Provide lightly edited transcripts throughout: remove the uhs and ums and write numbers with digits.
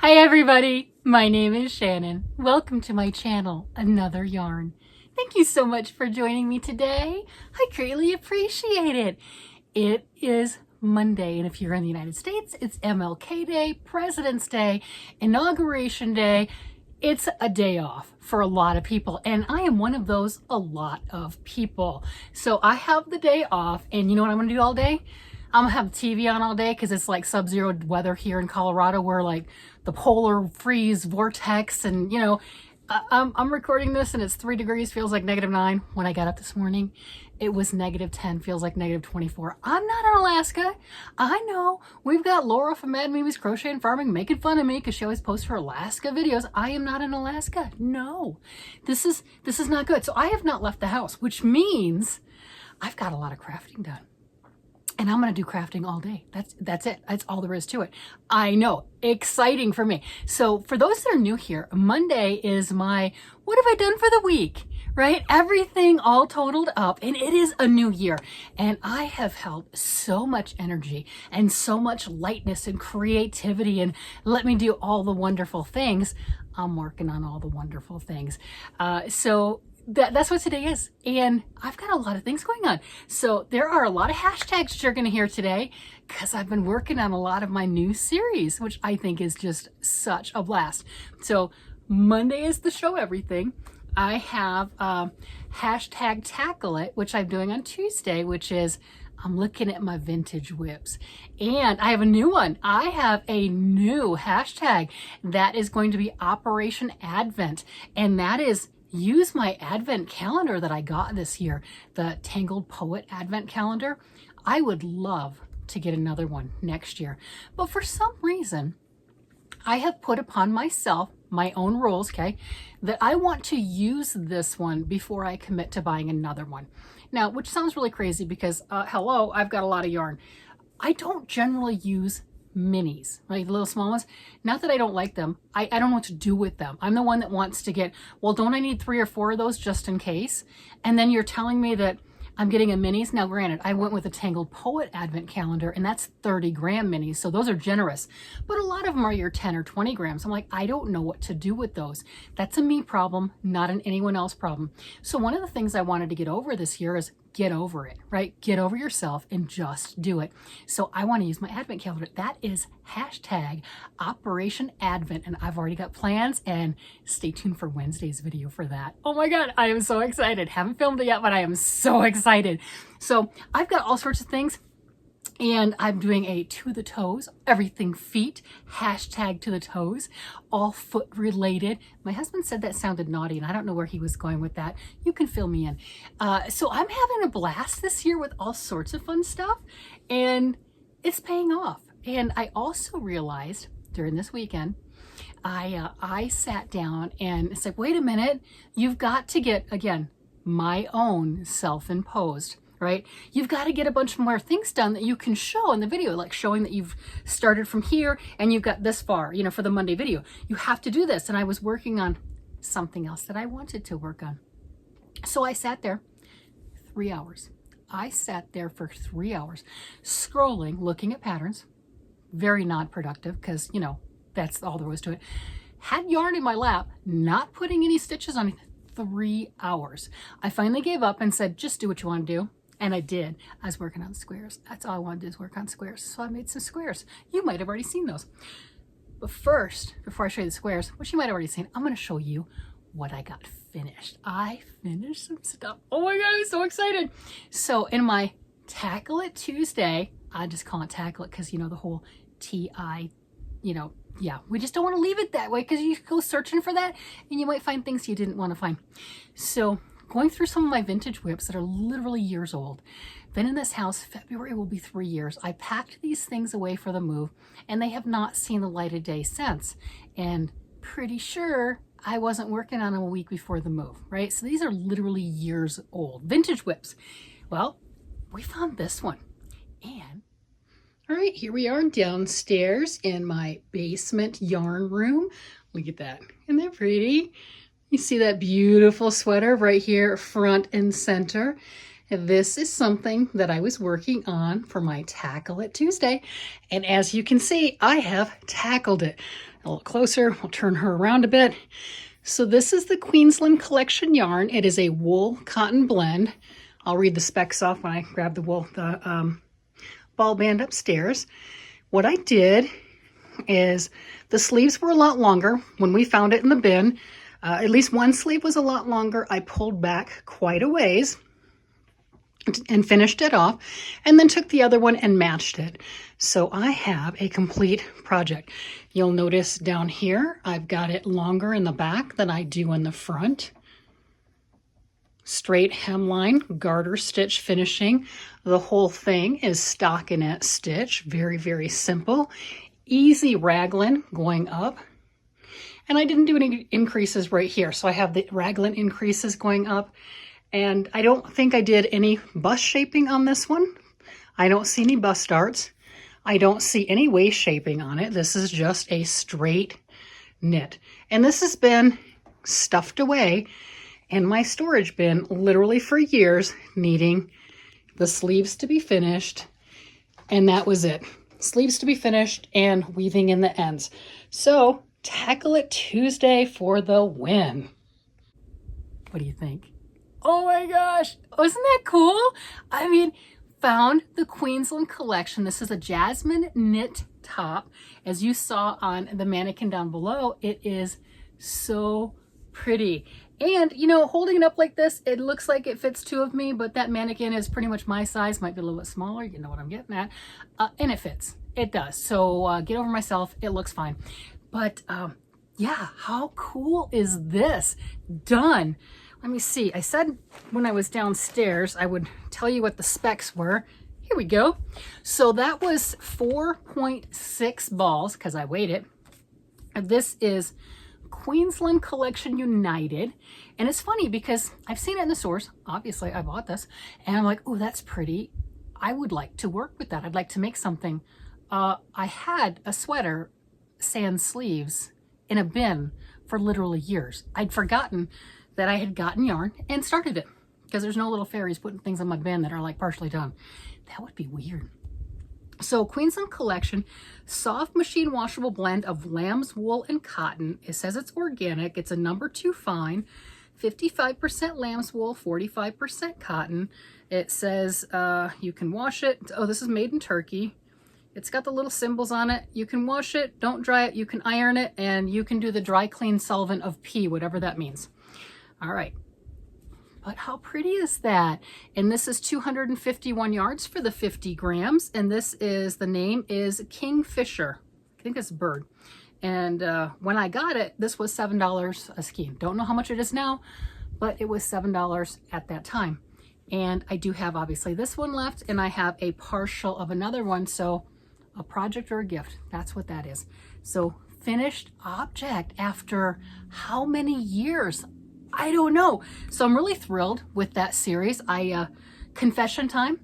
Hi everybody, my name is Shannon. Welcome to my channel, Another Yarn. Thank you so much for joining me today. I greatly appreciate it. It is Monday, and if you're in the United States, it's MLK Day, President's Day, Inauguration Day. It's a day off for a lot of people, and I am one of those a lot of people. So I have the day off, and you know what I'm gonna do all day? I'm gonna have the TV on all day because it's like sub-zero weather here in Colorado, where like the polar freeze vortex, and you know, I'm recording this and it's 3 degrees, feels like -9. When I got up this morning, it was -10, feels like -24. I'm not in Alaska. I know we've got Laura from Mad Mimi's Crochet and Farming making fun of me because she always posts her Alaska videos. I am not in Alaska. No, this is not good. So I have not left the house, which means I've got a lot of crafting done. And I'm going to do crafting all day. That's it. That's all there is to it. I know. Exciting for me. So for those that are new here, Monday is my, what have I done for the week? Right? Everything all totaled up, and it is a new year. And I have held so much energy and so much lightness and creativity, and let me do all the wonderful things. I'm working on all the wonderful things. So that's what today is, and I've got a lot of things going on. So there are a lot of hashtags you're going to hear today because I've been working on a lot of my new series, which I think is just such a blast. So Monday is the show everything. I have hashtag tackle it, which I'm doing on Tuesday, which is I'm looking at my vintage WIPs. And I have a new one. I have a new hashtag that is going to be Operation Advent, and that is use my advent calendar that I got this year, the Tangled Poet Advent Calendar. I would love to get another one next year. But for some reason, I have put upon myself my own rules, okay, that I want to use this one before I commit to buying another one. Now, which sounds really crazy because, hello, I've got a lot of yarn. I don't generally use minis, right? The little small ones. Not that I don't like them. I don't know what to do with them. I'm the one that wants to get, well, don't I need 3 or 4 of those just in case? And then you're telling me that I'm getting a minis. Now, granted, I went with a Tangled Poet Advent Calendar, and that's 30-gram minis, so those are generous. But a lot of them are your 10 or 20 grams. I'm like, I don't know what to do with those. That's a me problem, not an anyone else problem. So one of the things I wanted to get over this year is get over it, right? Get over yourself and just do it. So I want to use my Advent calendar. That is hashtag Operation Advent, and I've already got plans, and stay tuned for Wednesday's video for that. Oh my God, I am so excited. Haven't filmed it yet, but I am so excited. So I've got all sorts of things. And I'm doing a to the toes, everything feet, hashtag to the toes, all foot related. My husband said that sounded naughty, and I don't know where he was going with that. You can fill me in. So I'm having a blast this year with all sorts of fun stuff, and it's paying off. And I also realized during this weekend, I sat down and said, wait a minute, you've got to get, again, my own self-imposed, right? You've got to get a bunch more things done that you can show in the video, like showing that you've started from here and you've got this far, you know, for the Monday video. You have to do this. And I was working on something else that I wanted to work on. So I sat there 3 hours. I sat there for 3 hours scrolling, looking at patterns. Very non-productive because, you know, that's all there was to it. Had yarn in my lap, not putting any stitches on it. 3 hours. I finally gave up and said, just do what you want to do. And I did. I was working on squares. That's all I wanted to do is work on squares. So I made some squares. You might have already seen those. But first, before I show you the squares, which you might have already seen, I'm going to show you what I got finished. I finished some stuff. Oh my God, I'm so excited. So in my Tackle It Tuesday, I just call it Tackle It because, you know, the whole T-I, you know, yeah, we just don't want to leave it that way because you go searching for that and you might find things you didn't want to find. So going through some of my vintage WIPs that are literally years old. Been in this house, February will be 3 years. I packed these things away for the move, and they have not seen the light of day since. And pretty sure I wasn't working on them a week before the move, right? So these are literally years old. Vintage WIPs. Well, we found this one. And all right, here we are downstairs in my basement yarn room. Look at that. Isn't that pretty? You see that beautiful sweater right here, front and center. This is something that I was working on for my Tackle It Tuesday. And as you can see, I have tackled it. A little closer, I'll turn her around a bit. So this is the Queensland Collection yarn. It is a wool cotton blend. I'll read the specs off when I grab the ball band upstairs. What I did is the sleeves were a lot longer when we found it in the bin. At least one sleeve was a lot longer. I pulled back quite a ways and finished it off, and then took the other one and matched it. So I have a complete project. You'll notice down here, I've got it longer in the back than I do in the front. Straight hemline, garter stitch finishing. The whole thing is stockinette stitch. Very, very simple. Easy raglan going up. And I didn't do any increases right here. So I have the raglan increases going up. And I don't think I did any bust shaping on this one. I don't see any bust darts. I don't see any waist shaping on it. This is just a straight knit. And this has been stuffed away in my storage bin literally for years, needing the sleeves to be finished. And that was it. Sleeves to be finished and weaving in the ends. So Tackle It Tuesday for the win. What do you think? Oh my gosh, wasn't that cool? I mean, found the Queensland collection. This is a Jasmine knit top. As you saw on the mannequin down below, it is so pretty. And, you know, holding it up like this, it looks like it fits two of me, but that mannequin is pretty much my size, might be a little bit smaller, you know what I'm getting at. And it fits, it does. So get over myself, it looks fine. But yeah, how cool is this? Done. Let me see. I said when I was downstairs, I would tell you what the specs were. Here we go. So that was 4.6 balls, because I weighed it. This is Queensland Collection United. And it's funny because I've seen it in the stores. Obviously, I bought this. And I'm like, oh, that's pretty. I would like to work with that. I'd like to make something. I had a sweater, sans sleeves, in a bin for literally years. I'd forgotten that I had gotten yarn and started it, because there's no little fairies putting things in my bin that are like partially done. That would be weird. So Queensland Collection, soft machine washable blend of lamb's wool and cotton. It says it's organic. It's a number 2 fine, 55% lamb's wool, 45% cotton. It says you can wash it. Oh, this is made in Turkey. It's got the little symbols on it. You can wash it, don't dry it, you can iron it, and you can do the dry clean solvent of P, whatever that means. All right, but how pretty is that? And this is 251 yards for the 50 grams. And this is, the name is Kingfisher. I think it's a bird. And when I got it, this was $7 a skein. Don't know how much it is now, but it was $7 at that time. And I do have obviously this one left, and I have a partial of another one. So a project or a gift, that's what that is. So finished object after how many years? I don't know. So I'm really thrilled with that series. Confession time,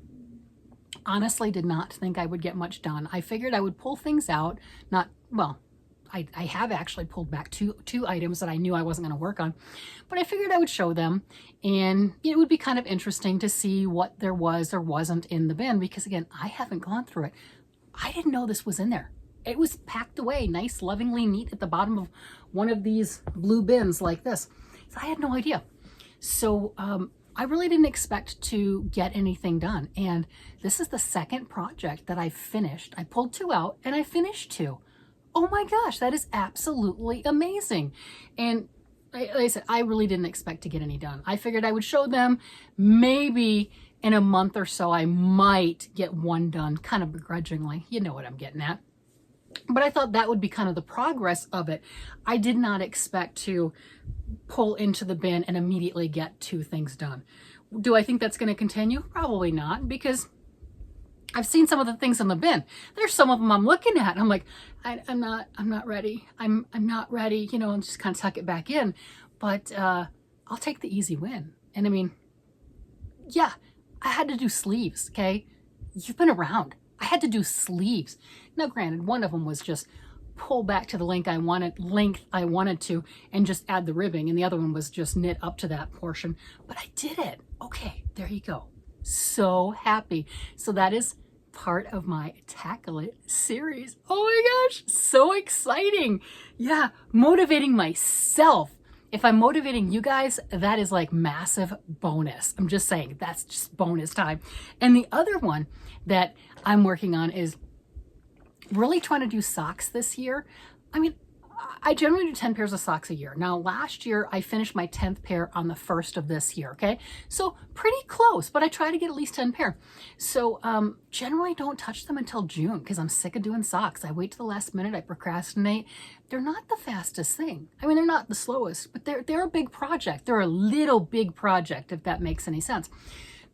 honestly did not think I would get much done. I figured I would pull things out. I have actually pulled back two items that I knew I wasn't going to work on, but I figured I would show them, and it would be kind of interesting to see what there was or wasn't in the bin, because again, I haven't gone through it. I didn't know this was in there. It was packed away, nice, lovingly neat at the bottom of one of these blue bins like this. So I had no idea. So I really didn't expect to get anything done. And this is the second project that I finished. I pulled 2 out and I finished 2. Oh my gosh, that is absolutely amazing. And like I said, I really didn't expect to get any done. I figured I would show them. Maybe in a month or so, I might get one done, kind of begrudgingly. You know what I'm getting at. But I thought that would be kind of the progress of it. I did not expect to pull into the bin and immediately get 2 things done. Do I think that's going to continue? Probably not, because I've seen some of the things in the bin. There's some of them I'm looking at and I'm like, I'm not ready. I'm not ready, you know, and just kind of tuck it back in. But I'll take the easy win. And I mean, yeah, I had to do sleeves, okay? You've been around. I had to do sleeves. Now, granted, one of them was just pull back to the length I wanted to and just add the ribbing, and the other one was just knit up to that portion. But I did it. Okay, there you go. So happy. So that is part of my Tackle It series. Oh my gosh, so exciting. Yeah, motivating myself. If I'm motivating you guys, that is like massive bonus. I'm just saying, that's just bonus time. And the other one that I'm working on is really trying to do socks this year. I mean, I generally do 10 pairs of socks a year. Now, last year, I finished my 10th pair on the 1st of this year, okay? So pretty close, but I try to get at least 10 pair. So generally don't touch them until June because I'm sick of doing socks. I wait to the last minute, I procrastinate. They're not the fastest thing. I mean, they're not the slowest, but they're a big project. They're a little big project, if that makes any sense.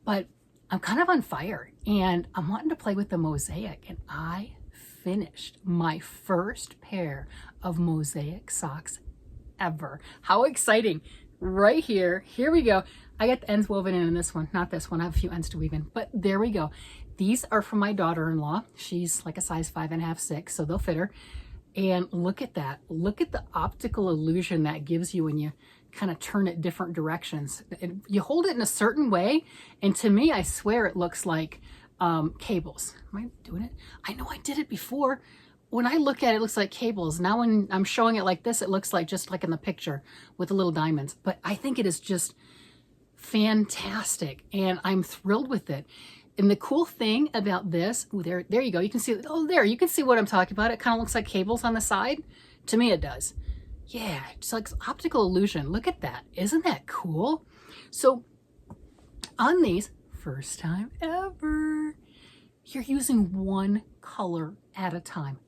But I'm kind of on fire and I'm wanting to play with the Mosaic, and I finished my first pair of Mosaic socks ever. How exciting. Right here we go. I got the ends woven in this one, not this one. I have a few ends to weave in, but there we go. These are from my daughter-in-law. She's like a size 5.5, 6, so they'll fit her. And look at that. Look at the optical illusion that gives you when you kind of turn it different directions. You hold it in a certain way, and to me, I swear it looks like cables. Am I doing it? I know I did it before. When I look at it, it looks like cables. Now when I'm showing it like this, it looks like just like in the picture with the little diamonds. But I think it is just fantastic, and I'm thrilled with it. And the cool thing about this, ooh, there you go. You can see, oh, there, you can see what I'm talking about. It kind of looks like cables on the side. To me, it does. Yeah, it's like optical illusion. Look at that. Isn't that cool? So on these, first time ever, you're using one color at a time.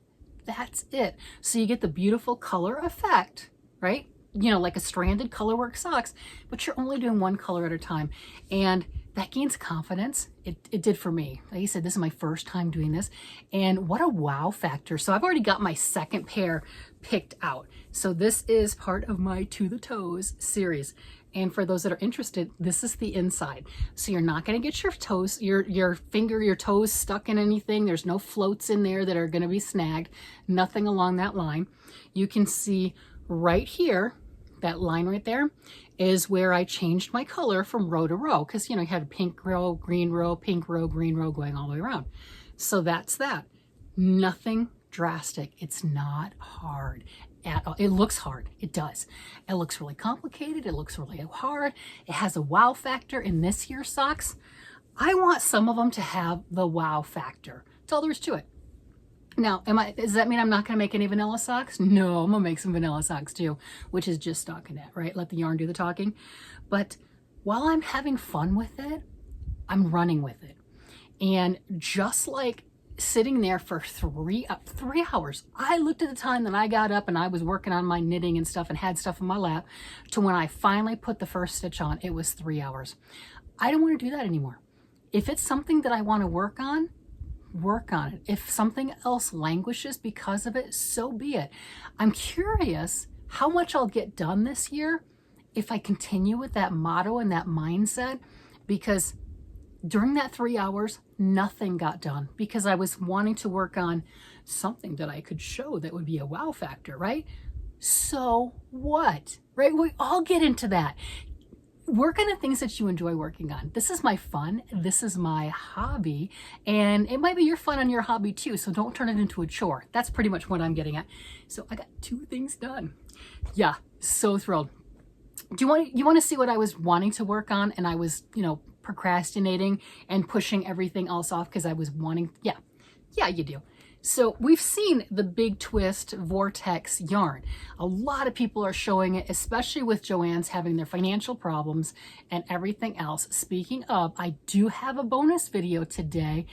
That's it. So you get the beautiful color effect, right? You know, like a stranded colorwork socks, but you're only doing one color at a time. And that gains confidence. It did for me. Like I said, this is my first time doing this, and what a wow factor. So I've already got my second pair picked out. So this is part of my To the Toes series. And for those that are interested, this is the inside. So you're not gonna get your toes, your finger, your toes stuck in anything. There's no floats in there that are gonna be snagged, nothing along that line. You can see right here, that line right there is where I changed my color from row to row, because you know, you had a pink row, green row, pink row, green row going all the way around. So that's that. Nothing drastic. It's not hard at all. It looks hard. It does. It looks really complicated. It looks really hard. It has a wow factor in this year's socks. I want some of them to have the wow factor. That's all there is to it. Now, does that mean I'm not going to make any vanilla socks? No, I'm going to make some vanilla socks too, which is just stockinette, right? Let the yarn do the talking. But while I'm having fun with it, I'm running with it. And just like sitting there for 3 hours, I looked at the time that I got up and I was working on my knitting and stuff and had stuff in my lap, to when I finally put the first stitch on, it was 3 hours. I don't want to do that anymore. If it's something that I want to work on it. If something else languishes because of it, so be it. I'm curious how much I'll get done this year if I continue with that motto and that mindset, because during that 3 hours, nothing got done because I was wanting to work on something that I could show that would be a wow factor, right? So what, right? We all get into that. Work on the things that you enjoy working on. This is my fun. This is my hobby. And it might be your fun and your hobby too. So don't turn it into a chore. That's pretty much what I'm getting at. So I got 2 things done. Yeah, so thrilled. You want to see what I was wanting to work on and I was, procrastinating and pushing everything else off because I was wanting, yeah, you do. So we've seen the Big Twist Vortex yarn. A lot of people are showing it, especially with Joann's having their financial problems and everything else. Speaking of, I do have a bonus video today.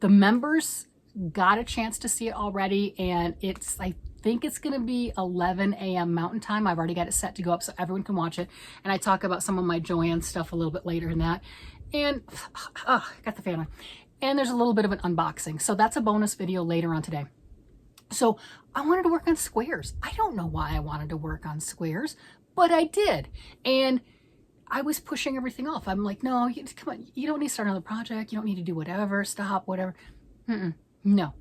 The members got a chance to see it already, and I think it's going to be 11 a.m. Mountain Time. I've already got it set to go up so everyone can watch it. And I talk about some of my Joann stuff a little bit later in that. And, got the fan on. And there's a little bit of an unboxing. So that's a bonus video later on today. So I wanted to work on squares. I don't know why I wanted to work on squares, but I did. And I was pushing everything off. I'm like, no, come on, you don't need to start another project. You don't need to do whatever, stop, whatever. No,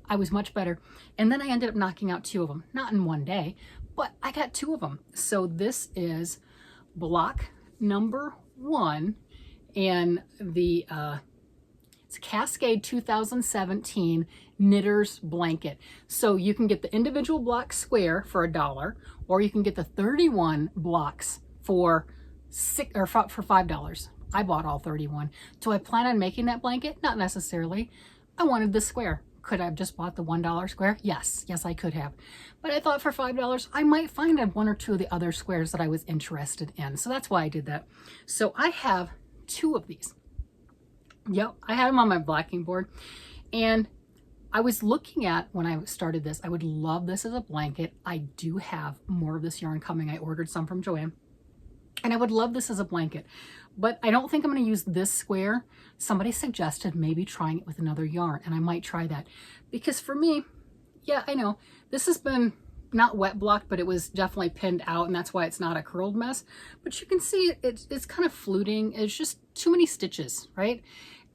I was much better. And then I ended up knocking out 2 of them. Not in one day, but I got 2 of them. So this is block number 1. in the it's Cascade 2017 Knitter's Blanket. So you can get the individual block square for $1, or you can get the 31 blocks for $5. I bought all 31. Do I plan on making that blanket? Not necessarily. I wanted the square. Could I have just bought the $1 square? Yes, I could have. But I thought for $5, I might find one or two of the other squares that I was interested in. So that's why I did that. So I have 2 of these. Yep, I had them on my blocking board. And I was looking at, when I started this, I would love this as a blanket. I do have more of this yarn coming. I ordered some from Joanne. And I would love this as a blanket. But I don't think I'm going to use this square. Somebody suggested maybe trying it with another yarn, and I might try that. Because for me, yeah, I know, this has been not wet blocked, but it was definitely pinned out, and that's why it's not a curled mess. But you can see it's kind of fluting. It's just too many stitches, right?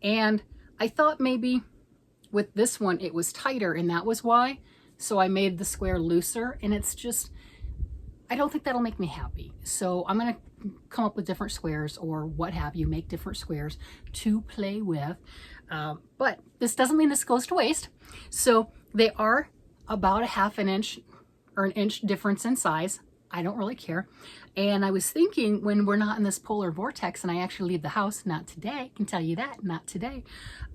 And I thought maybe with this one it was tighter, and that was why. So I made the square looser, and it's just, I don't think that'll make me happy. So I'm going to come up with different squares or what have you, make different squares to play with. But this doesn't mean this goes to waste. So they are about a half an inch or an inch difference in size. I don't really care. And I was thinking, when we're not in this polar vortex and I actually leave the house, not today, I can tell you that, not today,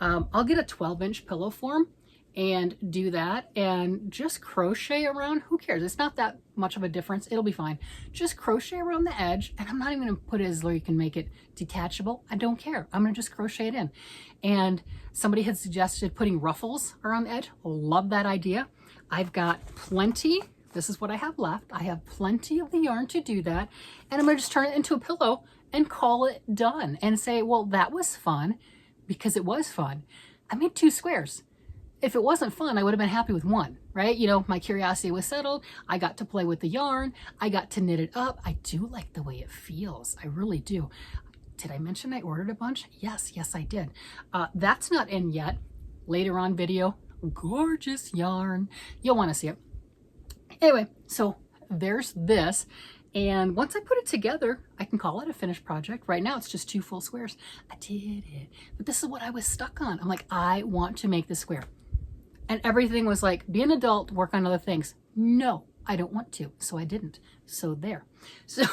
I'll get a 12-inch pillow form and do that and just crochet around. Who cares? It's not that much of a difference. It'll be fine. Just crochet around the edge, and I'm not even going to put it as though you can make it detachable. I don't care. I'm going to just crochet it in. And somebody had suggested putting ruffles around the edge. Love that idea. I've got plenty. This is what I have left. I have plenty of the yarn to do that. And I'm going to just turn it into a pillow and call it done and say, well, that was fun, because it was fun. I made 2 squares. If it wasn't fun, I would have been happy with 1, right? You know, my curiosity was settled. I got to play with the yarn. I got to knit it up. I do like the way it feels. I really do. Did I mention I ordered a bunch? Yes, I did. That's not in yet. Later on video, gorgeous yarn. You'll want to see it. Anyway, so there's this. And once I put it together, I can call it a finished project. Right now, it's just 2 full squares. I did it. But this is what I was stuck on. I'm like, I want to make this square. And everything was like, be an adult, work on other things. No, I don't want to. So I didn't. So there. So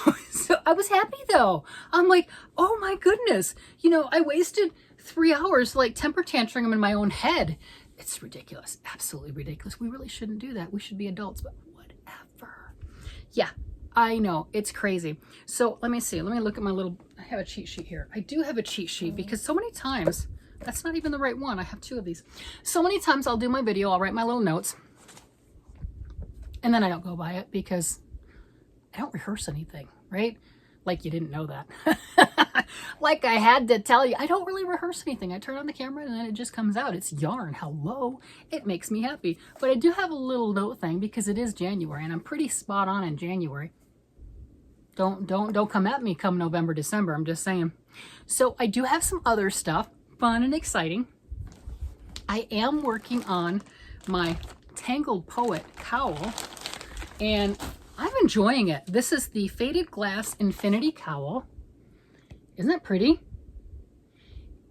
I was happy though. I'm like, oh my goodness. You know, I wasted 3 hours like temper tantruming in my own head. It's ridiculous. Absolutely ridiculous. We really shouldn't do that. We should be adults, but whatever. Yeah, I know. It's crazy. So let me see. Let me look at my little, I have a cheat sheet here. I do have a cheat sheet because so many times, that's not even the right one. I have 2 of these. So many times I'll do my video, I'll write my little notes, and then I don't go by it because I don't rehearse anything, right? Like you didn't know that. Like I had to tell you, I don't really rehearse anything. I turn on the camera and then it just comes out. It's yarn. Hello. It makes me happy. But I do have a little note thing because it is January and I'm pretty spot on in January. Don't come at me come November, December. I'm just saying. So I do have some other stuff, fun and exciting. I am working on my Tangled Poet cowl and I'm enjoying it. This is the Faded Glass Infinity Cowl. Isn't that pretty?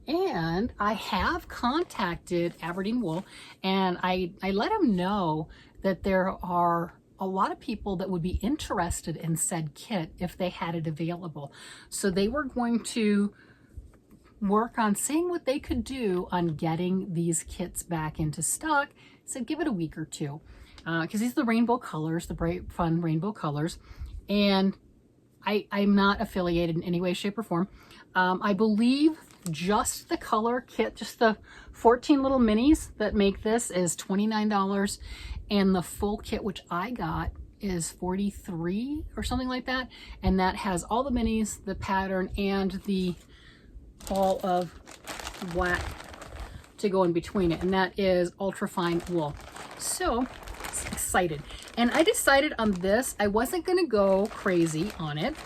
And I have contacted Aberdeen Wool and I let them know that there are a lot of people that would be interested in said kit if they had it available. So they were going to work on seeing what they could do on getting these kits back into stock. So give it a week or 2. Because these are the rainbow colors, the bright, fun rainbow colors. And I'm not affiliated in any way, shape, or form. I believe just the color kit, just the 14 little minis that make this is $29. And the full kit, which I got, is $43 or something like that. And that has all the minis, the pattern, and the ball of black to go in between it. And that is ultra fine wool. So excited. And I decided on this, I wasn't going to go crazy on it.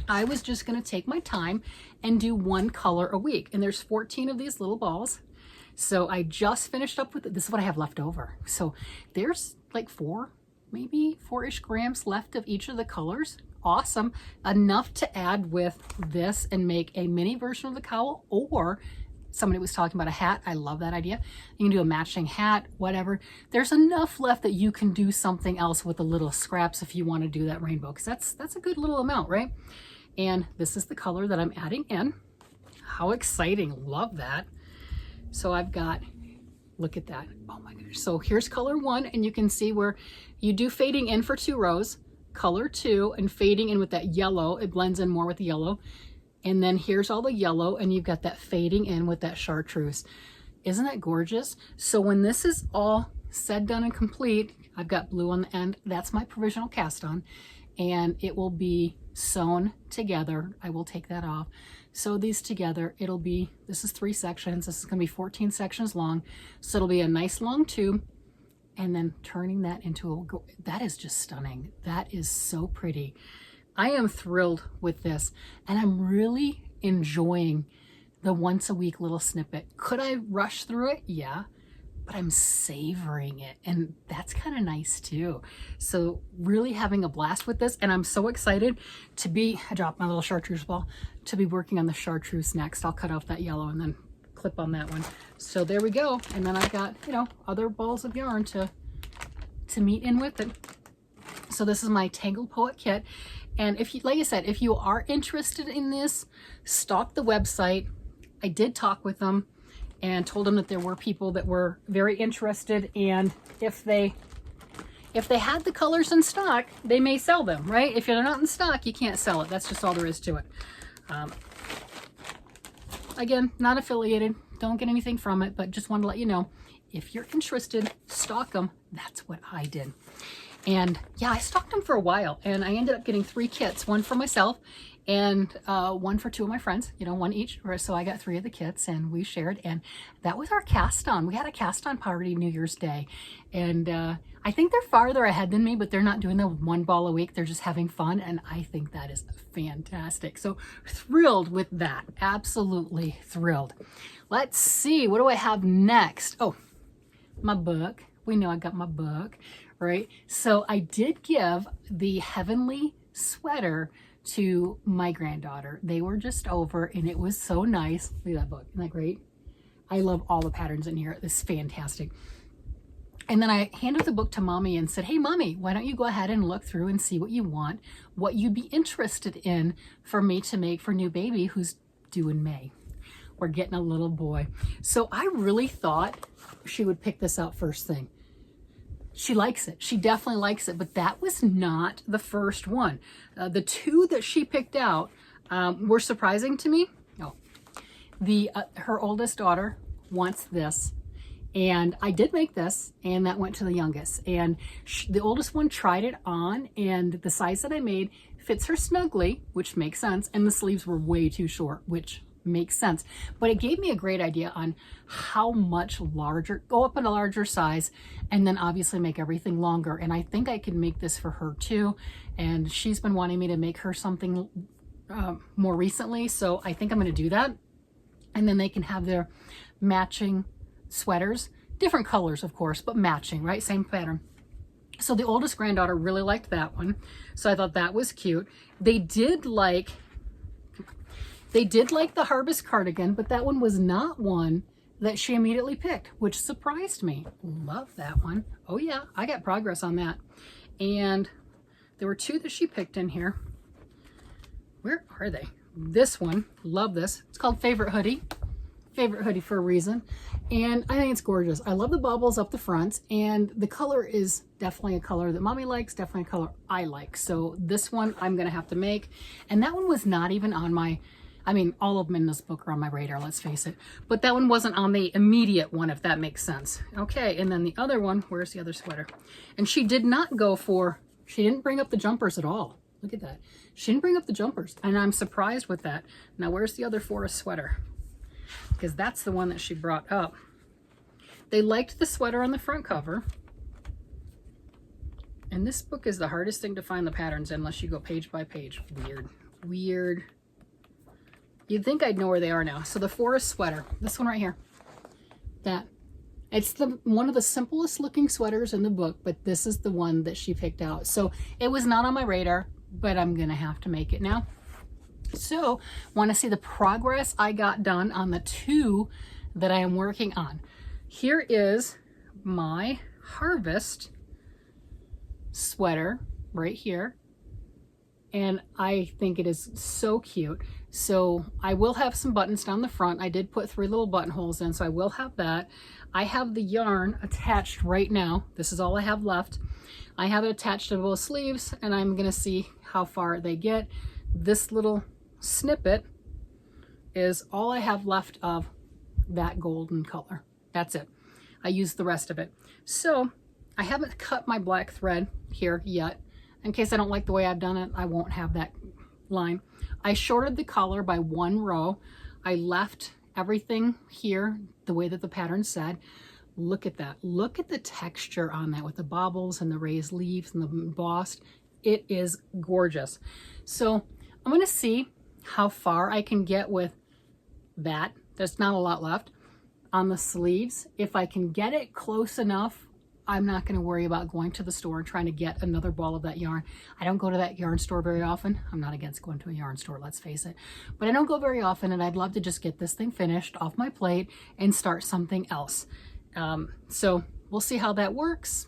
I was just going to take my time and do 1 color a week. And there's 14 of these little balls. So I just finished up with it. This is what I have left over. So there's like 4 maybe 4-ish grams left of each of the colors. Awesome. Enough to add with this and make a mini version of the cowl, or somebody was talking about a hat. I love that idea. You can do a matching hat, whatever. There's enough left that you can do something else with the little scraps if you want to do that rainbow, because that's a good little amount, right? And this is the color that I'm adding in. How exciting. Love that. So I've got, look at that. Oh my gosh. So here's color 1, and you can see where you do fading in for 2 rows, color 2, and fading in with that yellow. It blends in more with the yellow. And then here's all the yellow, and you've got that fading in with that chartreuse. Isn't that gorgeous? So when this is all said, done, and complete, I've got blue on the end. That's my provisional cast on, and it will be sewn together. I will take that off. Sew these together. It'll be, this is 3 sections. This is going to be 14 sections long. So it'll be a nice long tube, and then turning that into a, that is just stunning. That is so pretty. I am thrilled with this, and I'm really enjoying the once a week little snippet. Could I rush through it? Yeah, but I'm savoring it, and that's kind of nice too. So really having a blast with this, and I'm so excited to be, I dropped my little chartreuse ball, to be working on the chartreuse next. I'll cut off that yellow and then clip on that one. So there we go. And then I've got, you know, other balls of yarn to meet in with it. So this is my Tangled Poet kit. And if you, like I said, if you are interested in this, stalk the website. I did talk with them and told them that there were people that were very interested, and if they had the colors in stock, they may sell them, right? If they're not in stock, you can't sell it. That's just all there is to it. Again, not affiliated, don't get anything from it, but just wanted to let you know, if you're interested, stalk them. That's what I did. And yeah, I stalked them for a while, and I ended up getting 3 kits, one for myself and one for 2 of my friends, you know, 1 each. So I got 3 of the kits, and we shared, and that was our cast on. We had a cast on party New Year's Day, and I think they're farther ahead than me, but they're not doing the 1 ball a week. They're just having fun, and I think that is fantastic. So thrilled with that, absolutely thrilled. Let's see, what do I have next? Oh, my book. We know I got my book, right? So I did give the Heavenly Sweater to my granddaughter. They were just over, and it was so nice. Look at that book. Isn't that great? I love all the patterns in here. This is fantastic. And then I handed the book to Mommy and said, hey, Mommy, why don't you go ahead and look through and see what you want, what you'd be interested in for me to make for new baby who's due in May. We're getting a little boy. So I really thought she would pick this out first thing. She likes it. She definitely likes it, but that was not the first one. The 2 that she picked out were surprising to me. Oh, her oldest daughter wants this, and I did make this, and that went to the youngest. And the oldest one tried it on, and the size that I made fits her snugly, which makes sense, and the sleeves were way too short, which makes sense. But it gave me a great idea on how much larger, go up in a larger size, and then obviously make everything longer. And I think I can make this for her too. And she's been wanting me to make her something more recently, so I think I'm going to do that. And then they can have their matching sweaters, different colors of course, but matching, right? Same pattern. So the oldest granddaughter really liked that one, so I thought that was cute. They did like the Harvest cardigan, but that one was not one that she immediately picked, which surprised me. Love that one. Oh yeah, I got progress on that. And there were 2 that she picked in here. Where are they? This one, love this. It's called Favorite Hoodie. Favorite hoodie for a reason. And I think it's gorgeous. I love the bubbles up the front, and the color is definitely a color that Mommy likes, definitely a color I like. So this one I'm gonna have to make. And that one was not even on my, I mean, all of them in this book are on my radar, let's face it. But that one wasn't on the immediate one, if that makes sense. Okay, and then the other one, where's the other sweater? And she did not go for, she didn't bring up the jumpers at all. Look at that. She didn't bring up the jumpers, and I'm surprised with that. Now, where's the other forest sweater? Because that's the one that she brought up. They liked the sweater on the front cover. And this book is the hardest thing to find the patterns in unless you go page by page. Weird. Weird. You'd think I'd know where they are now. So the forest sweater, this one right here, that It's one of the simplest looking sweaters in the book, but this is the one that she picked out. So it was not on my radar, but I'm gonna have to make it now. So want to see the progress I got done on the 2 that I am working on. Here is my harvest sweater right here. And I think it is so cute. So I will have some buttons down the front. I did put 3 little buttonholes in, so I will have that. I have the yarn attached right now. This is all I have left. I have it attached to both sleeves, and I'm gonna see how far they get. This little snippet is all I have left of that golden color. That's it. I used the rest of it. So I haven't cut my black thread here yet. In case I don't like the way I've done it, I won't have that line. I shorted the collar by 1 row. I left everything here the way that the pattern said. Look at that. Look at the texture on that with the bobbles and the raised leaves and the embossed. It is gorgeous. So I'm going to see how far I can get with that. There's not a lot left on the sleeves. If I can get it close enough, I'm not going to worry about going to the store and trying to get another ball of that yarn. I don't go to that yarn store very often. I'm not against going to a yarn store, let's face it. But I don't go very often, and I'd love to just get this thing finished off my plate and start something else. So we'll see how that works.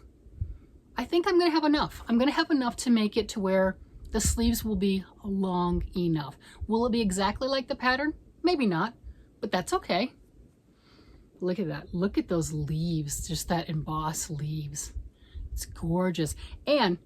I think I'm going to have enough. I'm going to have enough to make it to where the sleeves will be long enough. Will it be exactly like the pattern? Maybe not, but that's okay. Look at that. Look at those leaves, just that embossed leaves. It's gorgeous. And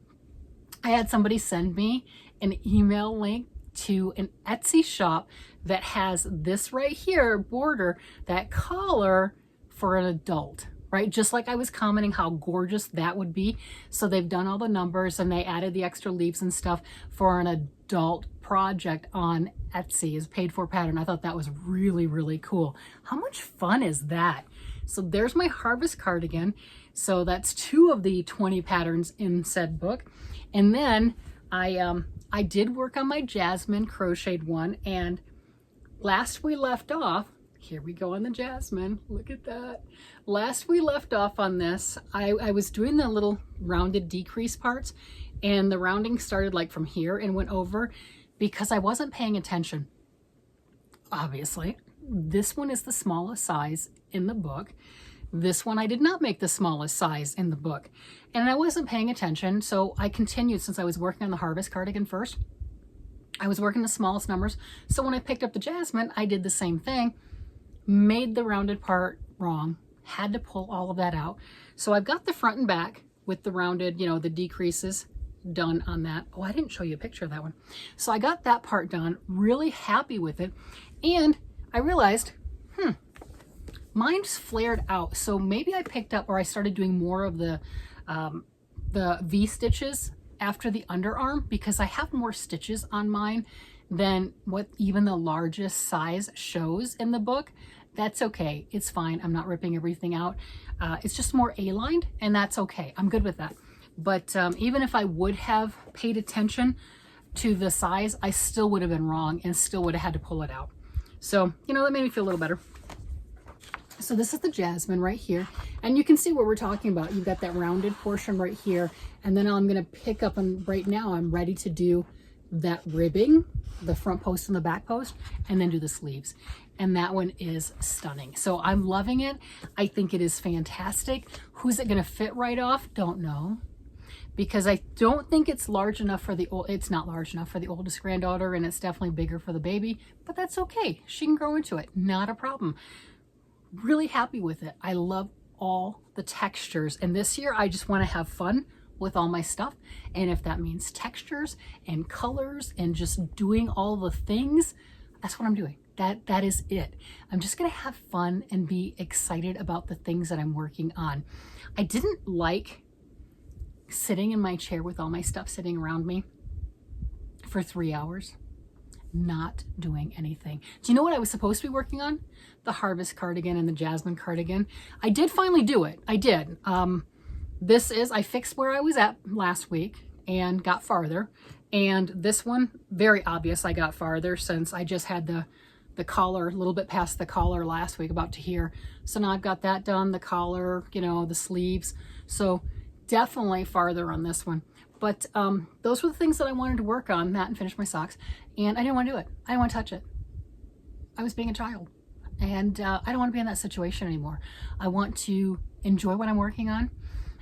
I had somebody send me an email link to an Etsy shop that has this right here border, that collar for an adult, right? Just like I was commenting how gorgeous that would be. So they've done all the numbers and they added the extra leaves and stuff for an adult project on Etsy is paid for pattern. I thought that was really, really cool. How much fun is that? So there's my harvest cardigan. So that's 2 of the 20 patterns in said book. And then I did work on my Jasmine crocheted one, and last we left off, here we go on the Jasmine. Look at that. Last we left off on this, I was doing the little rounded decrease parts, and the rounding started like from here and went over because I wasn't paying attention. Obviously, this one is the smallest size in the book. This one I did not make the smallest size in the book, and I wasn't paying attention. So I continued, since I was working on the harvest cardigan first, I was working the smallest numbers. So when I picked up the Jasmine, I did the same thing, made the rounded part wrong, had to pull all of that out. So I've got the front and back with the rounded, you know, the decreases done on that. Oh, I didn't show you a picture of that one. So I got that part done, really happy with it. And I realized, mine's flared out. So maybe I picked up, or I started doing more of the V stitches after the underarm, because I have more stitches on mine than what even the largest size shows in the book. That's okay. It's fine. I'm not ripping everything out. It's just more A-lined, and that's okay. I'm good with that. But even if I would have paid attention to the size, I still would have been wrong and still would have had to pull it out. So, you know, that made me feel a little better. So this is the Jasmine right here. And you can see what we're talking about. You've got that rounded portion right here. And then I'm going to pick up, and right now I'm ready to do that ribbing, the front post and the back post, and then do the sleeves. And that one is stunning. So I'm loving it. I think it is fantastic. Who's it going to fit right off? Don't know. Because I don't think it's large enough for the old, it's not large enough for the oldest granddaughter, and it's definitely bigger for the baby, but that's okay. She can grow into it, not a problem. Really happy with it. I love all the textures, and this year I just want to have fun with all my stuff, and if that means textures and colors and just doing all the things, that's what I'm doing. That is it. I'm just gonna have fun and be excited about the things that I'm working on. I didn't like sitting in my chair with all my stuff sitting around me for 3 hours, not doing anything. Do you know what I was supposed to be working on? The harvest cardigan and the Jasmine cardigan. I did finally do it. I did. This is, I fixed where I was at last week and got farther. And this one, very obvious I got farther since I just had the the collar, a little bit past the collar last week, about to here. So now I've got that done, the collar, you know, the sleeves. So definitely farther on this one. But those were the things that I wanted to work on, that and finish my socks. And I didn't want to do it. I didn't want to touch it. I was being a child. And I don't want to be in that situation anymore. I want to enjoy what I'm working on.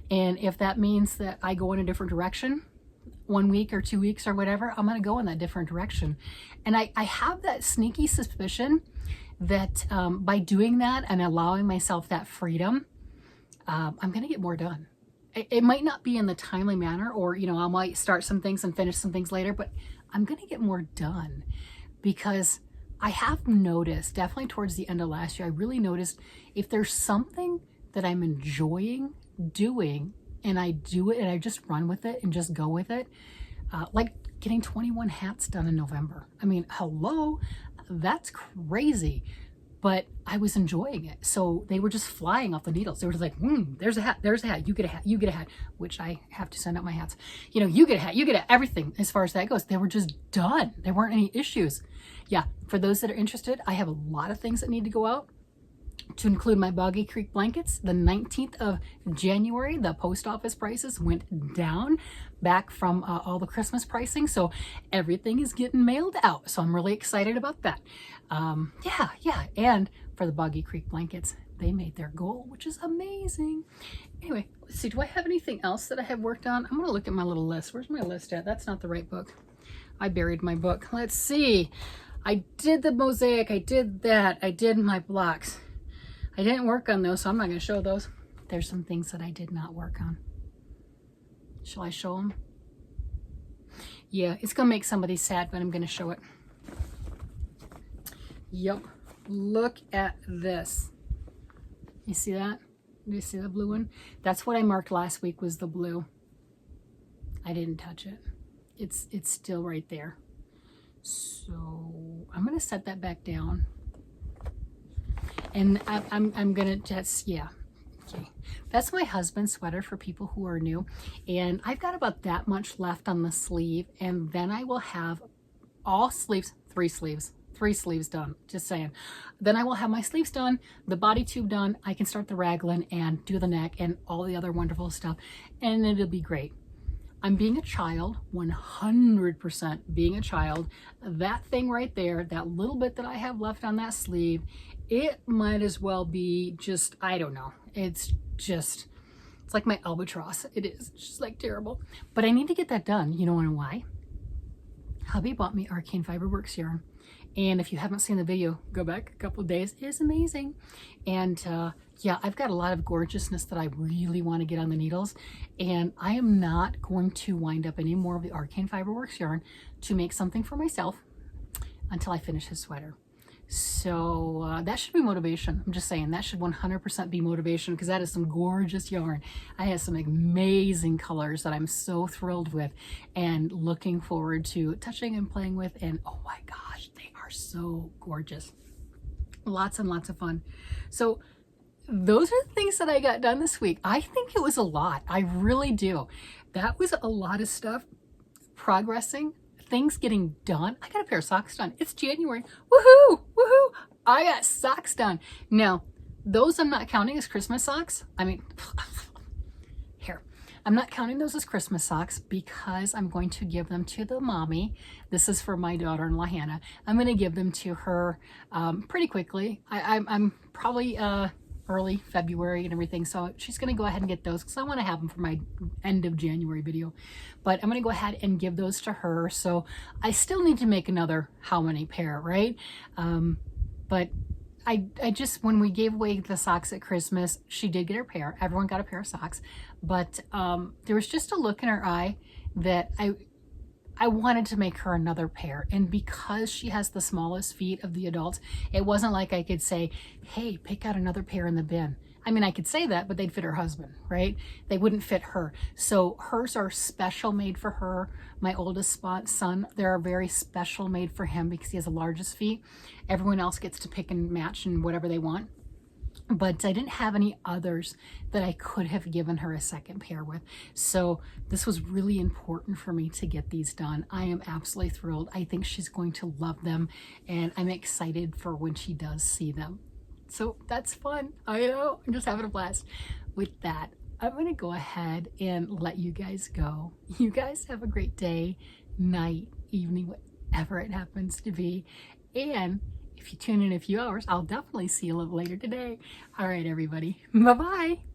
And if that means that I go in a different direction, 1 week or 2 weeks or whatever, I'm going to go in that different direction. And I have that sneaky suspicion that by doing that and allowing myself that freedom, I'm going to get more done. It might not be in the timely manner, or, you know, I might start some things and finish some things later, but I'm going to get more done because I have noticed, definitely towards the end of last year, I really noticed if there's something that I'm enjoying doing and I do it and I just run with it and just go with it, like getting 21 hats done in November. I mean, hello, that's crazy. But I was enjoying it. So they were just flying off the needles. They were just like, there's a hat, there's a hat, you get a hat, you get a hat, which I have to send out my hats. You know, you get a hat, you get everything as far as that goes. They were just done. There weren't any issues. Yeah, for those that are interested, I have a lot of things that need to go out, to include my Boggy Creek blankets. The 19th of January, the post office prices went down back from all the Christmas pricing. So everything is getting mailed out. So I'm really excited about that. Yeah. And for the Boggy Creek blankets, they made their goal, which is amazing. Anyway, let's see. Do I have anything else that I have worked on? I'm going to look at my little list. Where's my list at? That's not the right book. I buried my book. Let's see. I did the mosaic. I did that. I did my blocks. I didn't work on those, so I'm not going to show those. There's some things that I did not work on. Shall I show them? Yeah, it's going to make somebody sad, but I'm going to show it. Yep. Look at this. You see that? Do you see the blue one? That's what I marked last week, was the blue. I didn't touch it. It's still right there. So I'm going to set that back down. And I'm gonna just, yeah, okay. That's my husband's sweater for people who are new. And I've got about that much left on the sleeve. And then I will have all sleeves, three sleeves done, just saying. Then I will have my sleeves done, the body tube done. I can start the raglan and do the neck and all the other wonderful stuff. And it'll be great. I'm being a child, 100% being a child. That thing right there, that little bit that I have left on that sleeve, it might as well be just, I don't know. It's like my albatross. It is. It's just like terrible. But I need to get that done. You know why? Hubby bought me Arcane Fiberworks yarn. And if you haven't seen the video, go back a couple of days. It's amazing. And yeah, I've got a lot of gorgeousness that I really want to get on the needles. And I am not going to wind up any more of the Arcane Fiberworks yarn to make something for myself until I finish his sweater. So that should be motivation. I'm just saying that should 100% be motivation, because that is some gorgeous yarn. I have some amazing colors that I'm so thrilled with and looking forward to touching and playing with. And oh my gosh, they are so gorgeous. Lots and lots of fun. So those are the things that I got done this week. I think it was a lot. I really do. That was a lot of stuff progressing. Things getting done. I got a pair of socks done. It's January. Woohoo! Woohoo! I got socks done. Now, those I'm not counting as Christmas socks. I mean, here. I'm not counting those as Christmas socks because I'm going to give them to the mommy. This is for my daughter-in-law, Hannah. I'm going to give them to her pretty quickly. I'm probably early February and everything, so she's going to go ahead and get those because I want to have them for my end of January video. But I'm going to go ahead and give those to her. So I still need to make another how many pair, right? But I just, when we gave away the socks at Christmas, she did get her pair. Everyone got a pair of socks. But there was just a look in her eye that I wanted to make her another pair. And because she has the smallest feet of the adults, it wasn't like I could say, hey, pick out another pair in the bin. I mean, I could say that, but they'd fit her husband, right? They wouldn't fit her. So hers are special made for her. My oldest son, they're very special made for him because he has the largest feet. Everyone else gets to pick and match and whatever they want. but I didn't have any others that I could have given her a second pair with. So this was really important for me to get these done. I am absolutely thrilled. I think she's going to love them, and I'm excited for when she does see them. So that's fun. I know, I'm just having a blast. With that, I'm gonna go ahead and let you guys go. You guys have a great day, night, evening, whatever it happens to be. And if you tune in a few hours, I'll definitely see you a little later today. All right, everybody. Bye-bye.